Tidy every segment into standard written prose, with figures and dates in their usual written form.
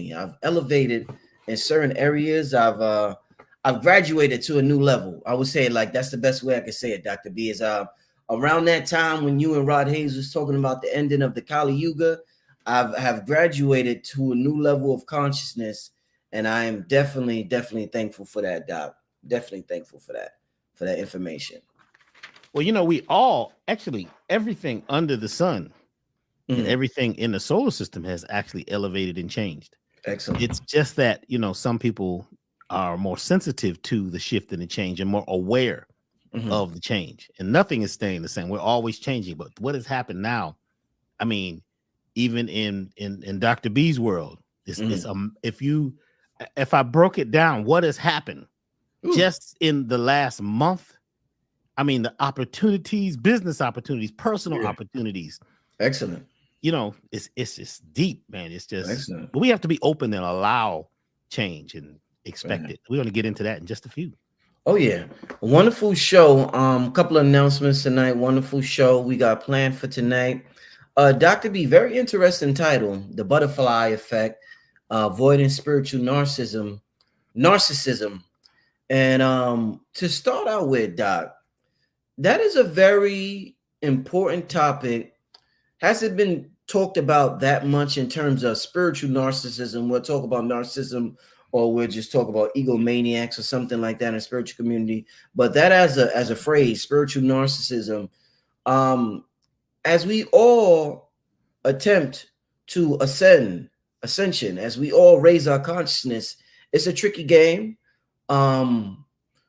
me. I've elevated in certain areas. I've graduated to a new level. I would say like that's the best way I could say it, Dr. B, is around that time when you and Rod Hayes was talking about the ending of the Kali Yuga, have graduated to a new level of consciousness, and I am definitely thankful for that, Doc. Definitely thankful for that information. Well, you know, we all actually everything under the sun and everything in the solar system has actually elevated and changed. Excellent. It's just that, you know, some people are more sensitive to the shift and the change and more aware of the change, and nothing is staying the same. We're always changing. But what has happened now, I mean, even in Dr. B's world, if I broke it down, what has happened just in the last month, I mean, the opportunities, business opportunities, personal opportunities. Excellent. You know, it's just deep, man. It's just excellent. We have to be open and allow change and expect it. We're going to get into that in just a few. Oh yeah, a wonderful show. A couple of announcements tonight. Wonderful show we got planned for tonight. Dr. B, very interesting title: The Butterfly Effect, Avoiding Spiritual Narcissism. And to start out with, Doc, that is a very important topic. Hasn't been talked about that much in terms of spiritual narcissism. We'll talk about narcissism, or we'll just talk about egomaniacs or something like that in the spiritual community. But that as a phrase, spiritual narcissism, as we all attempt to ascension, as we all raise our consciousness, it's a tricky game.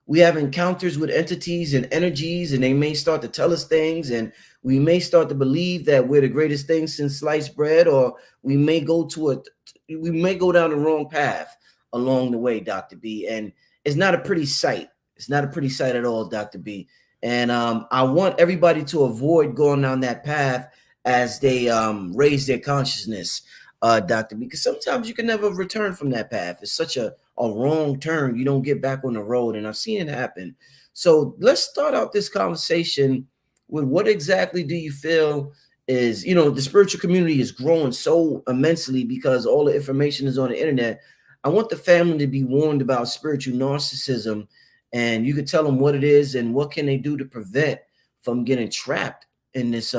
We have encounters with entities and energies, and they may start to tell us things, and we may start to believe that we're the greatest thing since sliced bread, or we may go down the wrong path along the way, Dr. B. And it's not a pretty sight. It's not a pretty sight at all, Dr. B. And I want everybody to avoid going down that path as they raise their consciousness, Dr. B, because sometimes you can never return from that path. It's such a wrong turn. You don't get back on the road, and I've seen it happen. So let's start out this conversation with what exactly do you feel is, you know, the spiritual community is growing so immensely because all the information is on the internet. I want the family to be warned about spiritual narcissism, and you could tell them what it is and what can they do to prevent from getting trapped in this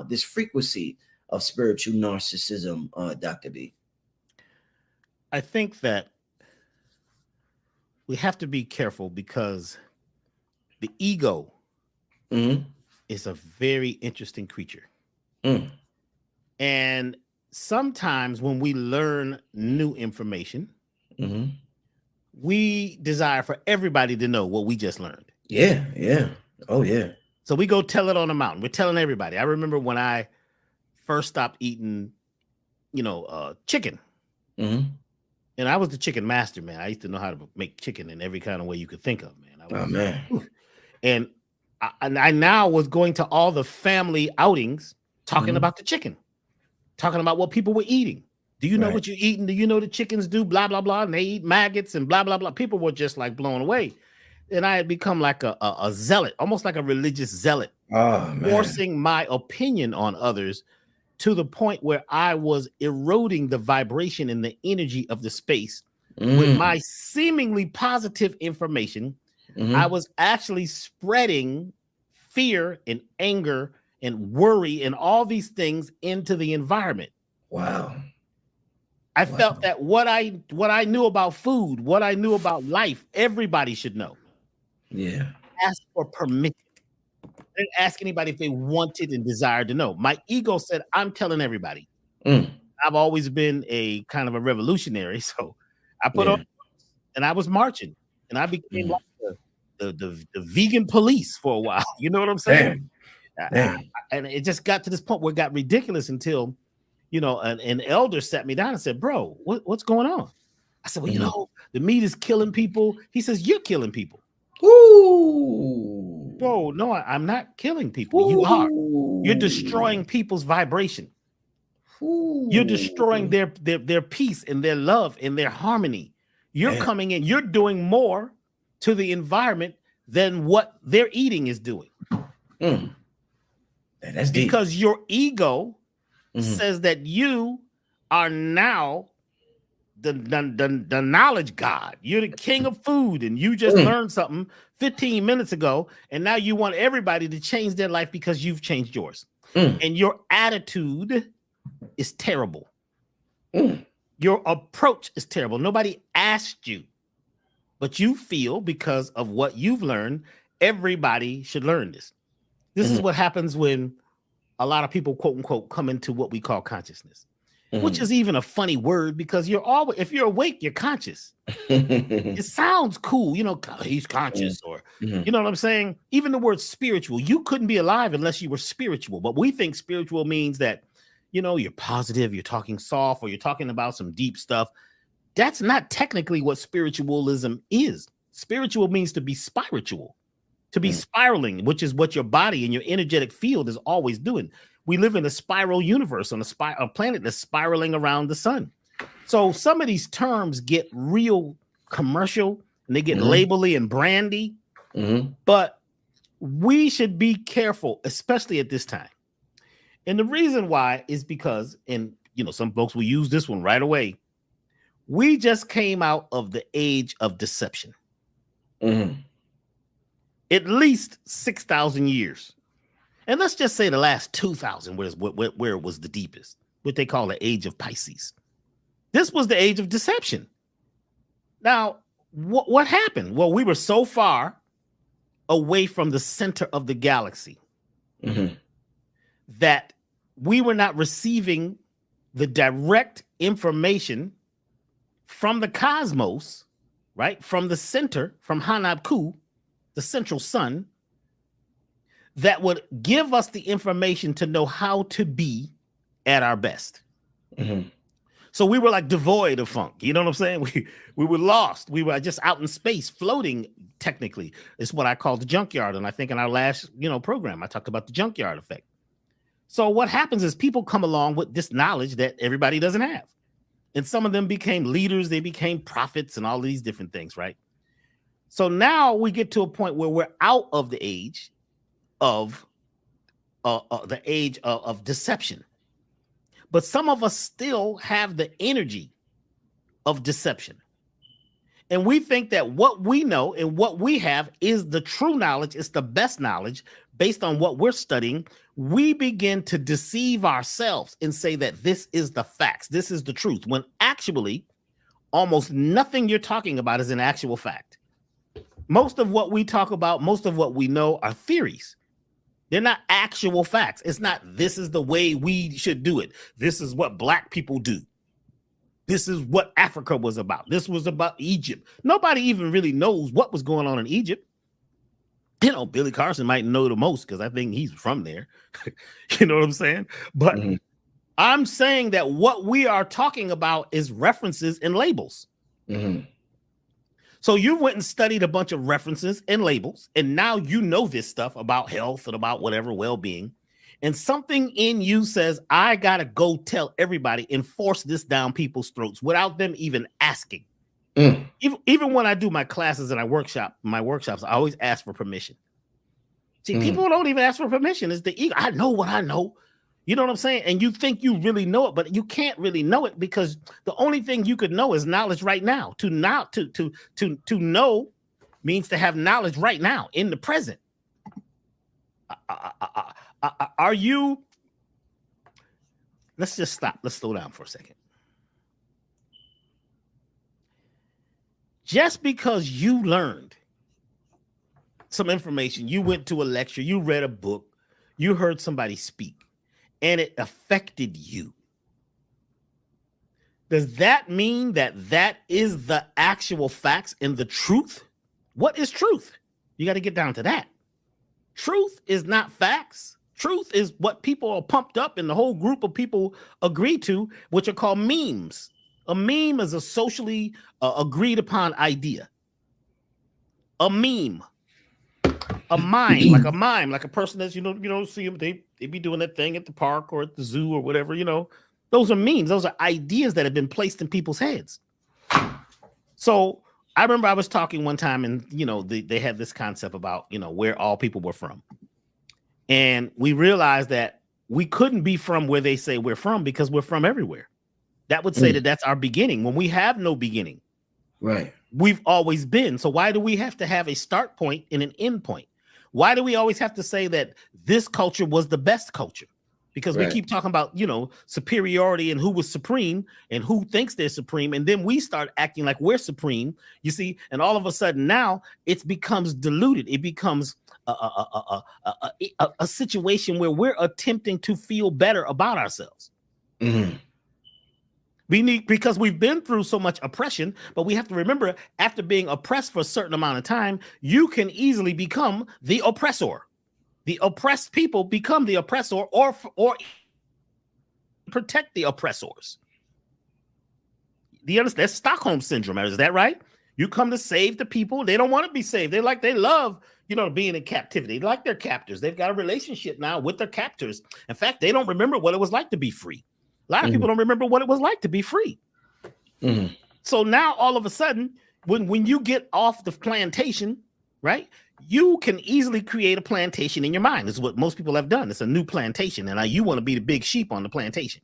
this frequency of spiritual narcissism, Dr. B. I think that we have to be careful because the ego is a very interesting creature. And sometimes when we learn new information, we desire for everybody to know what we just learned. Yeah. Oh, yeah. So we go tell it on the mountain. We're telling everybody. I remember when I first stopped eating, chicken. And I was the chicken master, man. I used to know how to make chicken in every kind of way you could think of, man. And I now was going to all the family outings talking about the chicken, talking about what people were eating. Do you know what you're eating? Do you know the chickens do blah, blah, blah? And they eat maggots and blah, blah, blah. People were just like blown away. And I had become like a zealot, almost like a religious zealot, forcing my opinion on others to the point where I was eroding the vibration and the energy of the space with my seemingly positive information. I was actually spreading fear and anger and worry and all these things into the environment. Wow. I felt that what I knew about food, what I knew about life, everybody should know. Yeah. Ask for permission. I didn't ask anybody if they wanted and desired to know. My ego said, I'm telling everybody. I've always been a kind of a revolutionary. So I put on and I was marching and I became like the vegan police for a while. You know what I'm saying? And it just got to this point where it got ridiculous until, an elder sat me down and said, bro, what's going on? I said, well, the meat is killing people. He says, you're killing people. Ooh. Bro, no, I'm not killing people. You are. You're destroying people's vibration. You're destroying their peace and their love and their harmony. You're coming in. You're doing more to the environment than what they're eating is doing. That's deep. Because your ego says that you are now the knowledge God. You're the king of food, and you just learned something 15 minutes ago, and now you want everybody to change their life because you've changed yours. And your attitude is terrible. Your approach is terrible. Nobody asked you, but you feel because of what you've learned, everybody should learn this. This is what happens when a lot of people, quote unquote, come into what we call consciousness, which is even a funny word because you're always, if you're awake, you're conscious. It sounds cool, you know, he's conscious, or you know what I'm saying? Even the word spiritual, you couldn't be alive unless you were spiritual. But we think spiritual means that, you know, you're positive, you're talking soft, or you're talking about some deep stuff. That's not technically what spiritualism is. Spiritual means to be spiritual, to be spiraling, which is what your body and your energetic field is always doing. We live in a spiral universe, on a planet that's spiraling around the sun. So some of these terms get real commercial and they get labely and brandy, but we should be careful, especially at this time. And the reason why is because, and you know, some folks will use this one right away. We just came out of the age of deception. At least 6,000 years. And let's just say the last 2,000 where it was the deepest, what they call the age of Pisces. This was the age of deception. Now, what happened? Well, we were so far away from the center of the galaxy that we were not receiving the direct information from the cosmos, right? From the center, from Hanab-Ku, the central sun, that would give us the information to know how to be at our best. So we were like devoid of funk. You know what I'm saying? We were lost. We were just out in space, floating. Technically, it's what I call the junkyard. And I think in our last, program, I talked about the junkyard effect. So what happens is people come along with this knowledge that everybody doesn't have. And some of them became leaders. They became prophets and all these different things, right? So now we get to a point where we're out of the age of deception. But some of us still have the energy of deception. And we think that what we know and what we have is the true knowledge. It's the best knowledge based on what we're studying. We begin to deceive ourselves and say that this is the facts. This is the truth. When actually, almost nothing you're talking about is an actual fact. Most of what we talk about, most of what we know are theories. They're not actual facts. It's not, this is the way we should do it. This is what Black people do. This is what Africa was about. This was about Egypt. Nobody even really knows what was going on in Egypt. Billy Carson might know the most because I think he's from there. You know what I'm saying? But I'm saying that what we are talking about is references and labels. So you went and studied a bunch of references and labels, and now you know this stuff about health and about whatever well-being. And something in you says, I got to go tell everybody and force this down people's throats without them even asking. Even when I do my classes and my workshops, I always ask for permission. See, people don't even ask for permission. It's the ego. I know what I know. You know what I'm saying? And you think you really know it, but you can't really know it because the only thing you could know is knowledge right now. To know means to have knowledge right now in the present. Are you? Let's just stop. Let's slow down for a second. Just because you learned some information, you went to a lecture, you read a book, you heard somebody speak, and it affected you. Does that mean that that is the actual facts and the truth? What is truth? You got to get down to that. Truth is not facts. Truth is what people are pumped up and the whole group of people agree to, which are called memes. A meme is a socially agreed upon idea. A meme. A mime, like a person that's, see them, they be doing that thing at the park or at the zoo or whatever, those are memes. Those are ideas that have been placed in people's heads. So I remember I was talking one time and, they had this concept about, where all people were from. And we realized that we couldn't be from where they say we're from because we're from everywhere. That would say that that's our beginning when we have no beginning. Right. We've always been. So why do we have to have a start point and an end point? Why do we always have to say that this culture was the best culture? Because we keep talking about, you know, superiority and who was supreme and who thinks they're supreme. And then we start acting like we're supreme, you see, and all of a sudden now it becomes diluted. It becomes a situation where we're attempting to feel better about ourselves. Mm-hmm. We need, because we've been through so much oppression, but we have to remember, after being oppressed for a certain amount of time, you can easily become the oppressor. The oppressed people become the oppressor, or protect the oppressors. Do you understand? That's Stockholm syndrome. Is that right? You come to save the people. They don't want to be saved. They love, you know, being in captivity. They like their captors. They've got a relationship now with their captors. In fact, they don't remember what it was like to be free. A lot of people don't remember what it was like to be free. So now all of a sudden, when you get off the plantation, right, you can easily create a plantation in your mind. This is what most people have done. It's a new plantation. And now you want to be the big sheep on the plantation.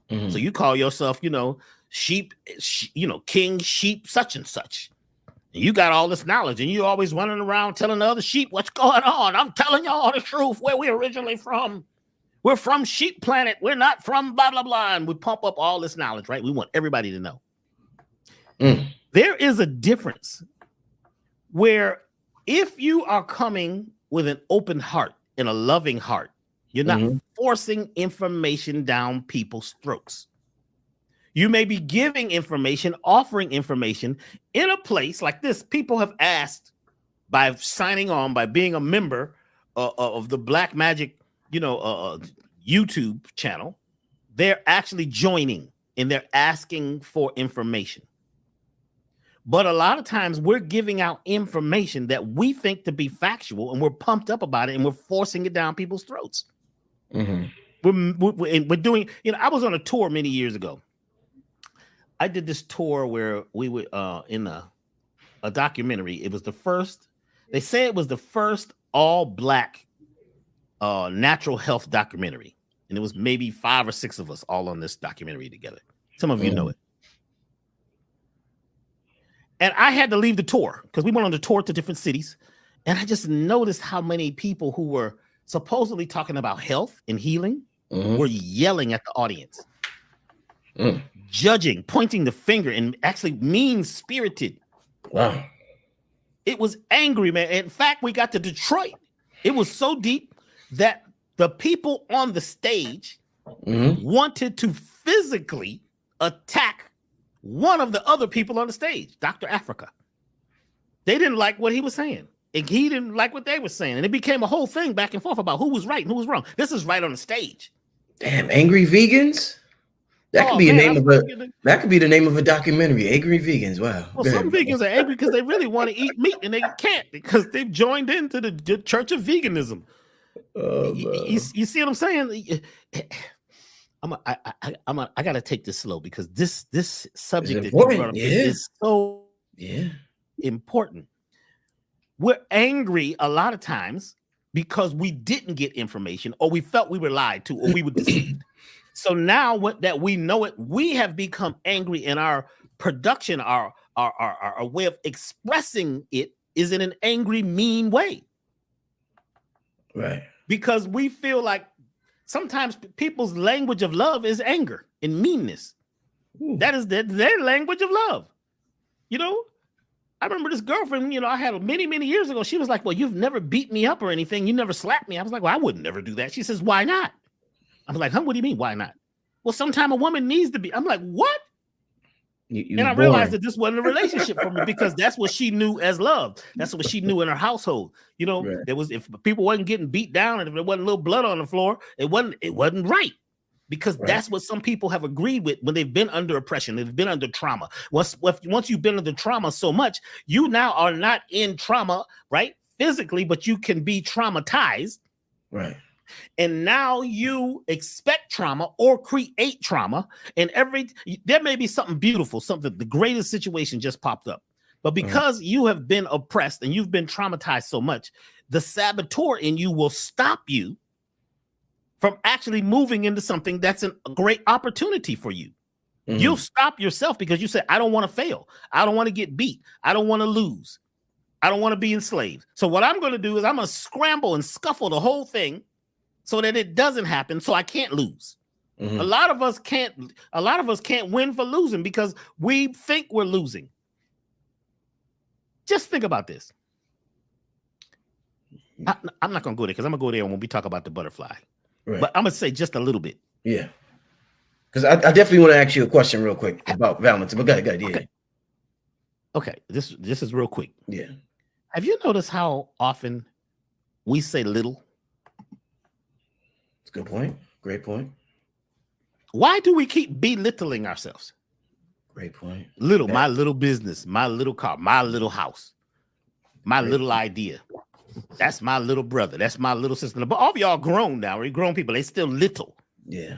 So you call yourself, you know, sheep, you know, king, sheep, such and such. And you got all this knowledge and you're always running around telling the other sheep what's going on. I'm telling y'all the truth, where we're originally from. We're from Sheep Planet. We're not from blah, blah, blah. And we pump up all this knowledge, right? We want everybody to know. There is a difference where if you are coming with an open heart and a loving heart, you're not forcing information down people's throats. You may be giving information, offering information in a place like this. People have asked, by signing on, by being a member of the Black Magic, you know, YouTube channel, they're actually joining and they're asking for information. But a lot of times we're giving out information that we think to be factual and we're pumped up about it and we're forcing it down people's throats. We're doing, you know, I was on a tour many years ago. I did this tour where we were in a documentary. It was the first, they say it was the first all Black natural health documentary. And it was maybe 5 or 6 of us all on this documentary together. Some of you know it. And I had to leave the tour because we went on the tour to different cities. And I just noticed how many people who were supposedly talking about health and healing were yelling at the audience, judging, pointing the finger, and actually mean-spirited. Wow. It was angry, man. In fact, we got to Detroit. It was so deep that the people on the stage wanted to physically attack one of the other people on the stage, Dr. Africa. They didn't like what he was saying. And he didn't like what they were saying. And it became a whole thing back and forth about who was right and who was wrong. This is right on the stage. Damn, angry vegans? That could be that could be the name of a documentary. Angry vegans. Wow. Well, some vegans are angry because they really want to eat meat and they can't because they've joined into the Church of Veganism. You see what I'm saying? I gotta take this slow because this subject that you brought up is so important. We're angry a lot of times because we didn't get information or we felt we were lied to or we were deceived. So now that we know it, we have become angry, and our production, our way of expressing it is in an angry, mean way. Right. Because we feel like sometimes people's language of love is anger and meanness. That is their language of love. You know, I remember this girlfriend, you know, I had many, many years ago. She was like, well, you've never beat me up or anything. You never slapped me. I was like, well, I would never do that. She says, why not? I was like, huh, what do you mean, why not? Well, sometimes a woman needs to be. I'm like, what? And I realized that this wasn't a relationship for me because that's what she knew as love. That's what she knew in her household. You know, There was, if people wasn't getting beat down and if there wasn't a little blood on the floor, it wasn't right. Because that's what some people have agreed with when they've been under oppression, they've been under trauma. Once you've been under trauma so much, you now are not in trauma, right? Physically, but you can be traumatized. Right. And now you expect trauma or create trauma. And there may be something beautiful, something, the greatest situation just popped up. But because you have been oppressed and you've been traumatized so much, the saboteur in you will stop you from actually moving into something that's a great opportunity for you. You'll stop yourself because you say, I don't want to fail. I don't want to get beat. I don't want to lose. I don't want to be enslaved. So what I'm going to do is I'm going to scramble and scuffle the whole thing so that it doesn't happen, so I can't lose. A lot of us can't win for losing because we think we're losing. Just think about this. I'm not going to go there because I'm going to go there when we talk about the butterfly. Right. But I'm going to say just a little bit. Yeah. Because I definitely want to ask you a question real quick about Valentine. But go ahead, yeah. Okay. This is real quick. Yeah. Have you noticed how often we say little? That's a good point. Great point. Why do we keep belittling ourselves? Great point. Little, my little business, my little car, my little house, my little idea. That's my little brother. That's my little sister. But all of y'all grown now. We're grown people. They still little. Yeah.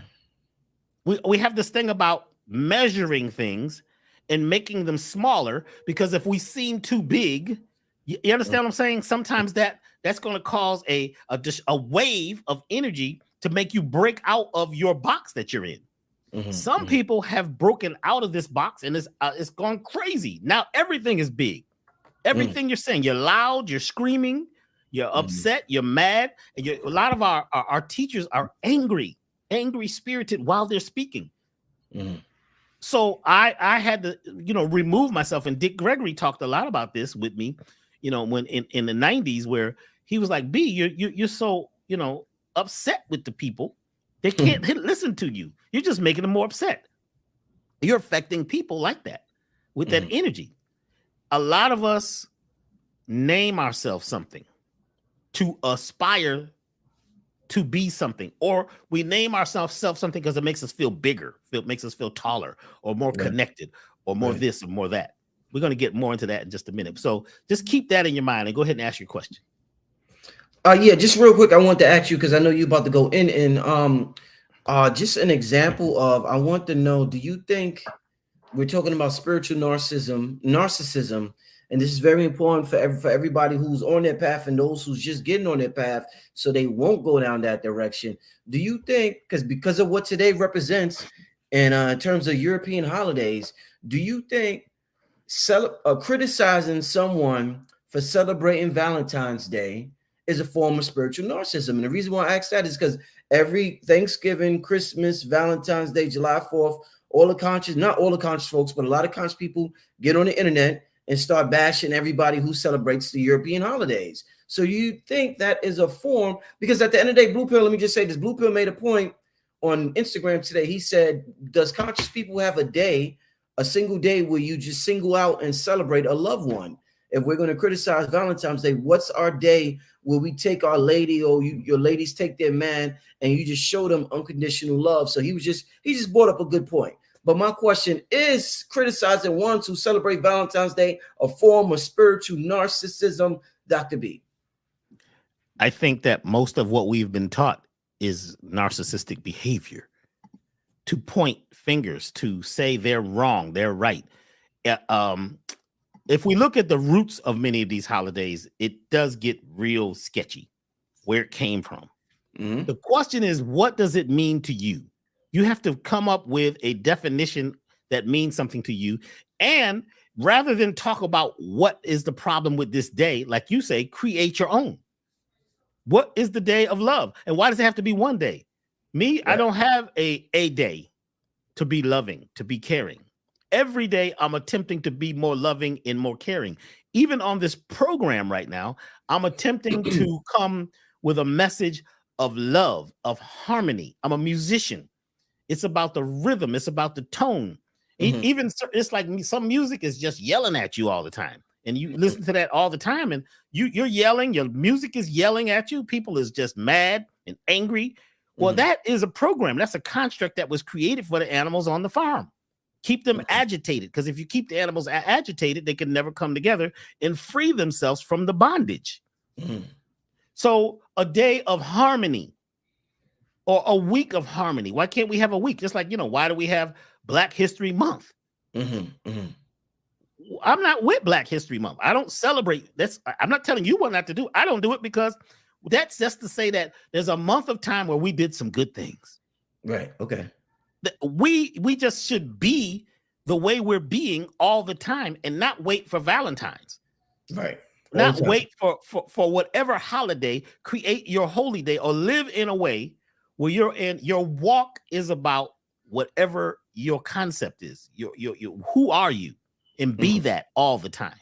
We have this thing about measuring things and making them smaller because if we seem too big, you understand what I'm saying? Sometimes that's going to cause a wave of energy to make you break out of your box that you're in. Some people have broken out of this box and it's gone crazy. Now everything is big. Everything you're saying, you're loud, you're screaming, you're upset, you're mad, and a lot of our teachers are angry spirited while they're speaking. So I had to, remove myself. And Dick Gregory talked a lot about this with me, when in the 90s, where he was like, B, you're so, upset with the people. They can't listen to you. You're just making them more upset. You're affecting people like that with that energy. A lot of us name ourselves something to aspire to be something, or we name ourselves something because it makes us feel bigger, it makes us feel taller or more connected or more this or more that. We're going to get more into that in just a minute. So just keep that in your mind and go ahead and ask your question. Yeah, just real quick, I want to ask you, because I know you're about to go in, and just an example of, I want to know, do you think we're talking about spiritual narcissism, and this is very important for everybody who's on their path and those who's just getting on their path so they won't go down that direction. Do you think, because of what today represents in terms of European holidays, do you think criticizing someone for celebrating Valentine's Day is a form of spiritual narcissism? And the reason why I ask that is because every Thanksgiving, Christmas, Valentine's Day, July 4th, not all the conscious folks, but a lot of conscious people get on the internet and start bashing everybody who celebrates the European holidays. So you think that is a form, because at the end of the day, Blue Pill, let me just say this, Blue Pill made a point on Instagram today. He said, does conscious people have a single day where you just single out and celebrate a loved one? If we're going to criticize Valentine's Day, what's our day where we take our lady, or your ladies take their man, and you just show them unconditional love? So he just brought up a good point. But my question is, criticizing ones who celebrate Valentine's Day a form of spiritual narcissism, Dr. B? I think that most of what we've been taught is narcissistic behavior, to point fingers, to say they're wrong, they're right. If we look at the roots of many of these holidays, it does get real sketchy where it came from. The question is, what does it mean to you? You have to come up with a definition that means something to you. And rather than talk about what is the problem with this day, like you say, create your own. What is the day of love? And why does it have to be one day? Me, I don't have a day to be loving, to be caring. Every day I'm attempting to be more loving and more caring. Even on this program right now, I'm attempting to come with a message of love, of harmony. I'm a musician. It's about the rhythm. It's about the tone. Even it's like some music is just yelling at you all the time. And you listen to that all the time, and you're yelling. Your music is yelling at you. People is just mad and angry. Well, that is a program. That's a construct that was created for the animals on the farm. Keep them agitated, because if you keep the animals agitated, they can never come together and free themselves from the bondage. So a day of harmony, or a week of harmony. Why can't we have a week? Just like, why do we have Black History Month? I'm not with Black History Month. I don't celebrate. I'm not telling you what not to do. I don't do it because that's just to say that there's a month of time where we did some good things. Right. Okay. We just should be the way we're being all the time and not wait for Valentine's. Right. Not wait for whatever holiday, create your holy day or live in a way where your walk is about whatever your concept is. Your who are you? And be that all the time.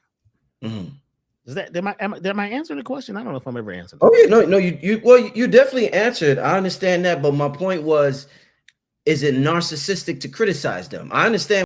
Is that am I answering the question? I don't know if I'm ever answering. Oh yeah, no, you definitely answered. I understand that, but my point was, is it narcissistic to criticize them? I understand